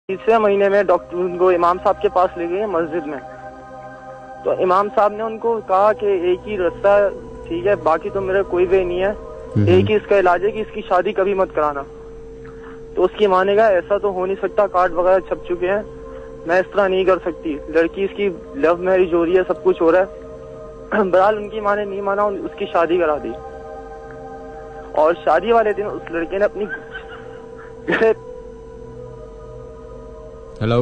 तीसरे महीने में डॉक्टर उनको इमाम साहब के पास ले गए मस्जिद में। तो इमाम साहब ने उनको कहा कि एक ही रास्ता ठीक है, बाकी तो मेरा कोई वे नहीं है, एक ही इसका इलाज है कि इसकी शादी कभी मत कराना। तो उसकी माँ ने कहा ऐसा तो हो नहीं सकता, कार्ड वगैरह छप चुके हैं, मैं इस तरह नहीं कर सकती, लड़की इसकी लव मैरिज हो रही है, सब कुछ हो रहा है। बहरहाल उनकी माँ ने नहीं माना, उसकी शादी करा दी। और शादी वाले दिन उस लड़के ने अपनी हेलो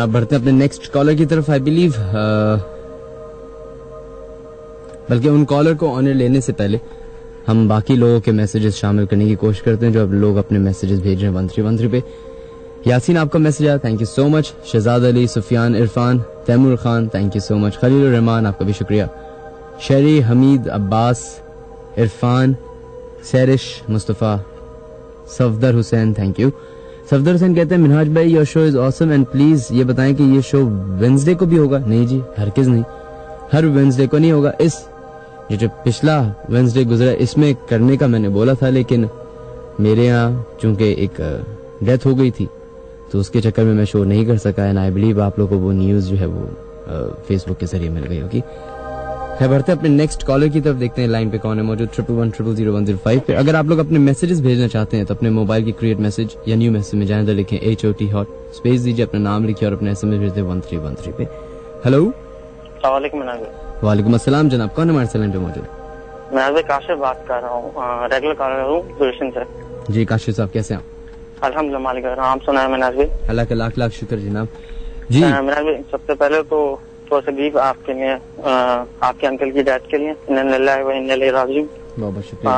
बढ़ते हैं अपने नेक्स्ट कॉलर की तरफ। आई बिलीव बल्कि उन कॉलर को ऑनर लेने से पहले हम बाकी लोगों के मैसेजेस शामिल करने की कोशिश करते हैं जो अब लोग अपने मैसेजेस भेज रहे हैं 1313 पे। यासीन आपका मैसेज आया, thank you so much. Shahzad Ali, Sufiyan, Irfan, Taimur Khan, thank you so much. Khalil Rahman आपका भी शुक्रिया। Shari, Hameed, Abbas, Irfan, Sairish, Mustafa, Safdar Hussain, thank you. सफदर हुसैन कहते हैं मिनहाज भाई your show is awesome and please ये बताएं कि ये शो वेडनेसडे को भी होगा। नहीं जी, हरगिज़ नहीं, हर वेडनेसडे को नहीं होगा। इस ये जो पिछला वेडनेसडे गुजरा इसमें करने का मैंने बोला था, लेकिन मेरे यहाँ चूंकि एक डेथ हो गई थी तो उसके चक्कर में मैं शो नहीं कर सका। एंड आई बिलीव आप लोगों को वो न्यूज जो है वो फेसबुक के जरिए मिल गई होगी। है बढ़ते अपने नेक्स्ट कॉलर की तरफ, देखते हैं लाइन पे कौन है मौजूद 11100105 पे। अगर आप लोग अपने मैसेजेस भेजना चाहते हैं तो अपने मोबाइल की क्रिएट मैसेज या न्यू मैसेज में जाएं तो लिखें HOT हॉट, स्पेस दीजिए, अपना नाम लिखिए और अपने SMS भेज दें 1313 पे। हेलो, वालेकुम अस्सलाम जनाब, कौन हमारे सैलून पे मौजूद? मैं काशिफ बात कर रहा हूँ, रेगुलर कॉलर हूँ गुलशन से। जी काशिफ साहब, कैसे हैं आप? अल्हम्दुलिल्लाह मालिक, आप सुना है मनाज भाई? अल्लाह का लाख लाख शुक्र जनाब। जी मनाज भाई, सबसे पहले तो तकलीफ आपके लिए, आपके अंकल की डेथ के लिए इन्ना लिल्लाहि व इन्ना इलैहि राजिऊन। बहुत बहुत शुक्रिया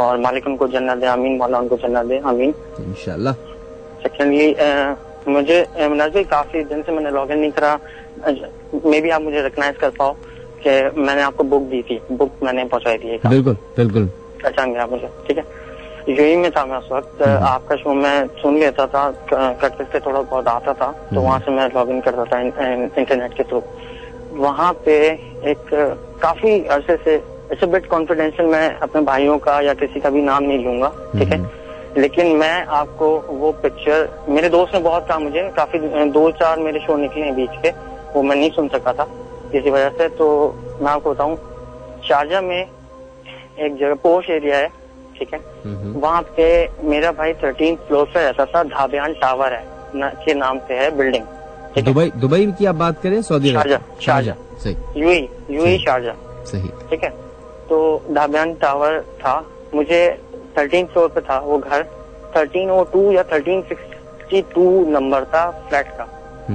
और मालिक उनको जन्नत दे, आमीन, मौला उनको जन्नत दे, आमीन इंशाल्लाह। सेकेंडली मुझे मनाज भाई काफी दिन से मैंने लॉग इन नहीं करा, मे बी आप मुझे रिकग्नाइज कर पाओ कि मैंने आपको बुक दी थी, बुक मैंने पहुंचाई थी। बिल्कुल बिल्कुल पहचान गया मुझे, ठीक है। यूएई में था मैं उस वक्त, आपका शो मैं सुन लेता था, कट से थोड़ा बहुत आता था, तो वहाँ से मैं लॉग इन करता था इंटरनेट के थ्रू। वहाँ पे एक काफी अरसे से, इट्स अ बिट कॉन्फिडेंशियल, मैं अपने भाइयों का या किसी का भी नाम नहीं लूंगा, ठीक है, लेकिन मैं आपको वो पिक्चर, मेरे दोस्त ने बहुत कहा मुझे, काफी 2-4 मेरे शो निकले हैं बीच के, वो मैं नहीं सुन सका था किसी वजह से। तो मैं आपको बताऊं, शारजा में एक जगह पोश एरिया है, ठीक है, वहाँ पे मेरा भाई 13th फ्लोर पे रहता था, धाबियान टावर है के नाम से है बिल्डिंग। दुबई की आप बात करें? सऊदी अरब, शारजा, सही, यूएई शारजा, सही, ठीक है। तो धाबियान टावर था, मुझे 13th फ्लोर पे था वो घर, 1302 या 1362 नंबर था फ्लैट का,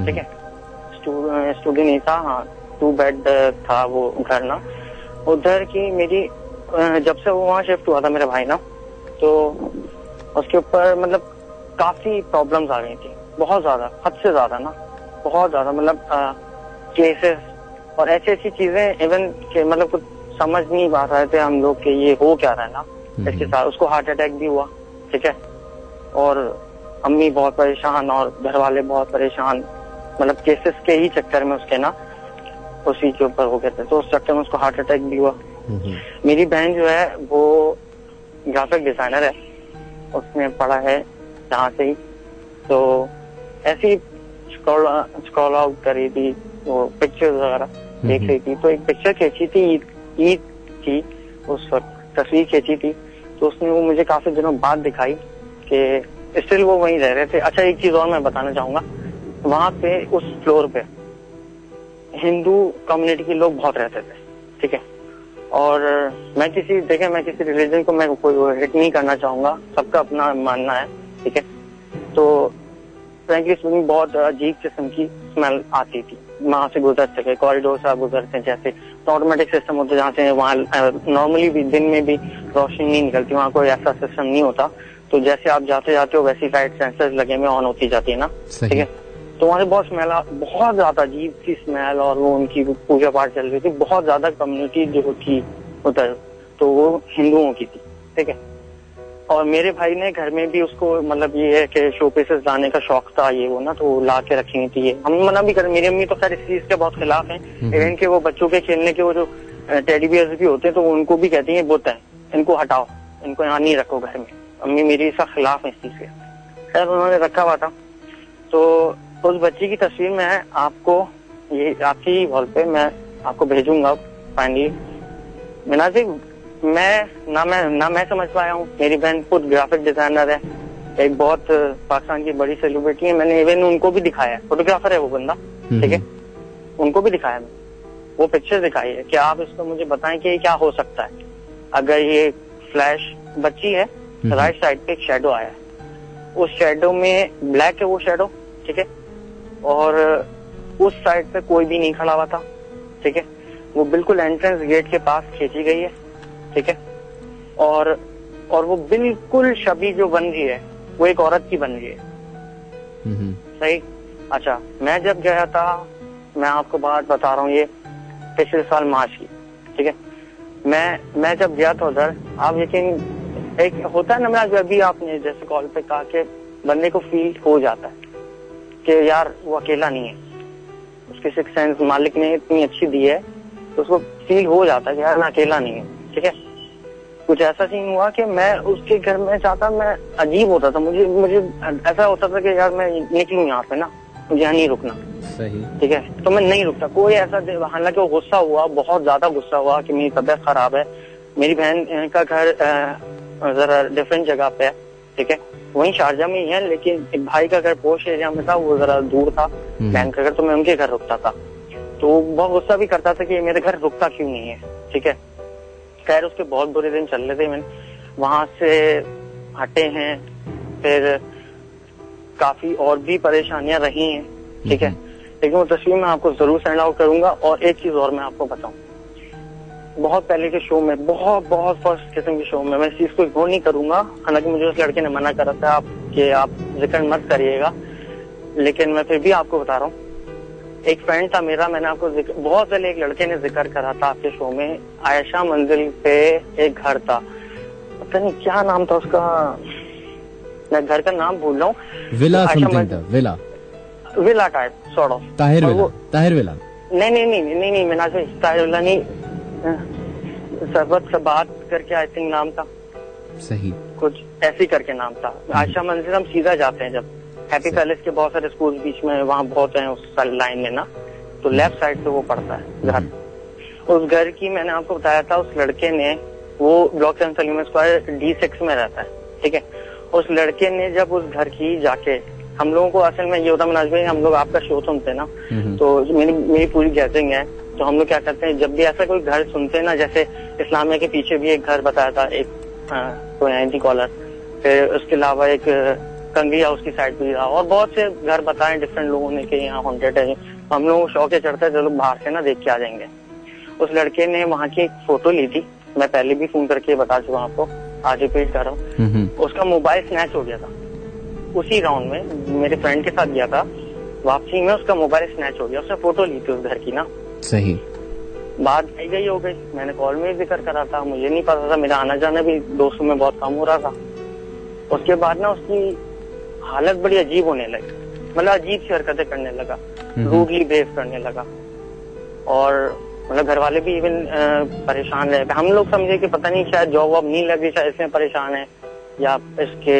ठीक है। स्टूडियो नहीं था, हाँ 2 बेड था वो घर ना। उधर की मेरी, जब से वो वहाँ शिफ्ट हुआ था मेरा भाई ना, तो उसके ऊपर मतलब काफी प्रॉब्लम्स आ गई थी, बहुत ज्यादा, हद से ज्यादा ना, बहुत ज्यादा, मतलब केसेस और ऐसी चीजें, इवन के मतलब कुछ समझ नहीं पा रहे थे हम लोग कि ये हो क्या रहा है ना इसके साथ। उसको हार्ट अटैक भी हुआ, ठीक है, और अम्मी बहुत परेशान और घर वाले बहुत परेशान, मतलब केसेस के ही चक्कर में उसके ना उसी के ऊपर हो गए थे, तो उस चक्कर में उसको हार्ट अटैक भी हुआ। मेरी बहन जो है वो ग्राफिक डिजाइनर है, उसने पढ़ा है जहाँ से ही। तो ऐसी स्क्रॉल आउट करी थी, वो पिक्चर्स वगैरह देख रही थी, तो एक पिक्चर खींची थी ईद की, उस वक्त तस्वीर खींची थी, तो उसने वो मुझे काफी दिनों बाद दिखाई कि स्टिल वो वहीं रह रहे थे। अच्छा, एक चीज और मैं बताना चाहूंगा, वहां पे उस फ्लोर पे हिंदू कम्युनिटी के लोग बहुत रहते थे, ठीक है। और मैं किसी रिलीजन को मैं कोई हिट नहीं करना चाहूंगा, सबका अपना मानना है, ठीक है। तो फ्रैंकली स्पीकिंग बहुत अजीब किस्म की स्मेल आती थी वहां से गुजरते थे, कॉरिडोर से आप गुजरते हैं जैसे, तो ऑटोमेटिक सिस्टम होता है जहाँ से वहाँ नॉर्मली भी दिन में भी रोशनी नहीं निकलती, वहाँ कोई ऐसा सिस्टम नहीं होता, तो जैसे आप जाते जाते हो वैसी लाइट सेंसर्स लगे में ऑन होती जाती है ना, ठीक है। तो वहाँ से बहुत स्मेल, बहुत ज्यादा अजीब सी स्मेल, और वो उनकी पूजा पाठ चल रही थी, बहुत ज्यादा कम्युनिटी जो थी उधर, तो वो हिंदुओं की थी, ठीक है। और मेरे भाई ने घर में भी उसको, मतलब ये है कि शो पीसेस लाने का शौक था ये वो ना, तो ला के रखी थी। ये हम मना भी कर, मेरी अम्मी तो खैर इस चीज के बहुत खिलाफ है, इवन के वो बच्चों के खेलने के वो जो टेडी बियर्स भी होते हैं, तो उनको भी कहती है बुत है, इनको हटाओ, इनको यहाँ नहीं रखो घर में। अम्मी मेरी इसका खिलाफ है इस चीज के, खैर उन्होंने रखा हुआ था। तो उस बच्ची की तस्वीर मैं आपको, ये आपकी वॉल पे मैं आपको भेजूंगा फाइनली। मिनाज़िब, मैं मैं समझ पाया हूँ, मेरी बहन खुद ग्राफिक डिजाइनर है, एक बहुत पाकिस्तान की बड़ी सेलिब्रिटी है, मैंने इवन उनको भी दिखाया है, फोटोग्राफर है वो बंदा, ठीक है, उनको भी दिखाया मैं, वो पिक्चर दिखाई है कि आप इसको मुझे बताएं कि ये क्या हो सकता है। अगर ये फ्लैश बच्ची है, राइट साइड पे एक शेडो आया है, उस शेडो में ब्लैक है वो शेडो, ठीक है, और उस साइड पे कोई भी नहीं खड़ा हुआ था, ठीक है, वो बिल्कुल एंट्रेंस गेट के पास खींची गई है, ठीक है, और वो बिल्कुल शबी जो बन रही है वो एक औरत की बन रही है, सही। अच्छा, मैं जब गया था, मैं आपको बात बता रहा हूँ, ये पिछले साल मार्च की, ठीक है, मैं जब गया था उधर, आप यकीन, एक होता है ना, मैं अभी आपने जैसे कॉल पे कहा कि बंदे को फील हो जाता है कि यार वो अकेला नहीं है, उसकी सिक्स सेंस मालिक ने इतनी अच्छी दी है, तो उसको फील हो जाता है कि यार मैं अकेला नहीं है, ठीक है। कुछ ऐसा सीन हुआ कि मैं उसके घर में जाता, मैं अजीब होता था, मुझे ऐसा होता था कि यार मैं निकलूं यहाँ पे ना, मुझे यहाँ नहीं रुकना, सही, ठीक है, तो मैं नहीं रुकता। कोई ऐसा, हालांकि वो गुस्सा हुआ, बहुत ज्यादा गुस्सा हुआ कि मेरी तबीयत खराब है, मेरी बहन का घर जरा डिफरेंट जगह पे है, ठीक है, वहीं शारजा में ही है, लेकिन एक भाई का घर पोश एरिया में था, वो जरा दूर था बहन का घर, तो मैं उनके घर रुकता था, तो बहुत गुस्सा भी करता था कि मेरे घर रुकता क्यों नहीं है, ठीक है। खैर उसके बहुत बुरे दिन चल रहे थे, मैंने वहां से हटे हैं, फिर काफी और भी परेशानियां रही हैं, ठीक है, लेकिन वो तस्वीर मैं आपको जरूर सेंड आउट करूंगा। और एक चीज और मैं आपको बताऊं, बहुत पहले के शो में, बहुत फर्स्ट किस्म के शो में, मैं इस चीज को इग्नोर नहीं करूंगा, हालांकि मुझे उस लड़के ने मना करा था आप जिक्र मत करिएगा, लेकिन मैं फिर भी आपको बता रहा हूँ। एक फ्रेंड था मेरा, मैंने आपको बहुत पहले एक लड़के ने जिक्र करा था आपके शो में, आयशा मंजिल पे एक घर था, पता नहीं क्या नाम था उसका, मैं घर का नाम भूल रहा हूँ, विला समथिंग था, villa type sort of, Tahir villa नहीं मैं ताहिर विला नहीं, सरबत सबात करके आई थिंक नाम था, सही, कुछ ऐसी करके नाम था। आयशा मंजिल हम सीधा जाते हैं जब हैप्पी पैलेस के बहुत सारे स्कूल बीच में वहाँ बहुत हैं उस लाइन में ना, तो लेफ्ट साइड पे वो पड़ता है घर। उस घर की मैंने आपको बताया था, उस लड़के ने, वो ब्लॉक 7 सलीम स्क्वायर D6 में रहता है, ठीक है, उस लड़के ने जब उस घर की जाके, हम लोगों को असल में ये होता है भाई, हम लोग आपका शो सुनते हैं ना, तो मेरी पूरी गैदरिंग है, तो हम लोग क्या करते हैं, जब भी ऐसा कोई घर सुनते हैं ना, जैसे इस्लामिया के पीछे भी एक घर बताया था, एक कोई आईटी कॉलर, फिर उसके अलावा एक कंगी हाउस की साइड भी रहा, और बहुत से घर बताए डिफरेंट लोगों ने कि यहाँ हॉन्टेड है, हम लोग शौक के चढ़ते चलो बाहर से ना देख के आ जाएंगे। उस लड़के ने वहाँ की एक फोटो ली थी, मैं पहले भी फोन करके बता चुका आपको, आज रिपीट कर रहा हूँ। उसका मोबाइल स्नैच हो गया था उसी राउंड में, मेरे फ्रेंड के साथ गया था, वापसी में उसका मोबाइल स्नैच हो गया, उसने फोटो ली थी उस घर की ना, सही, बात गई हो गई, मैंने कॉल में जिक्र करा था, मुझे नहीं पता था, मेरा आना जाना भी दोस्तों में बहुत कम हो रहा था। उसके बाद ना उसकी हालत बड़ी अजीब होने लगी, मतलब अजीब सी हरकतें करने लगा, रूडली बिहेव करने लगा, और मतलब घर वाले भी इवन परेशान रहे, हम लोग समझे कि पता नहीं शायद जॉब वॉब नहीं लगी, शायद इसमें परेशान है, या इसके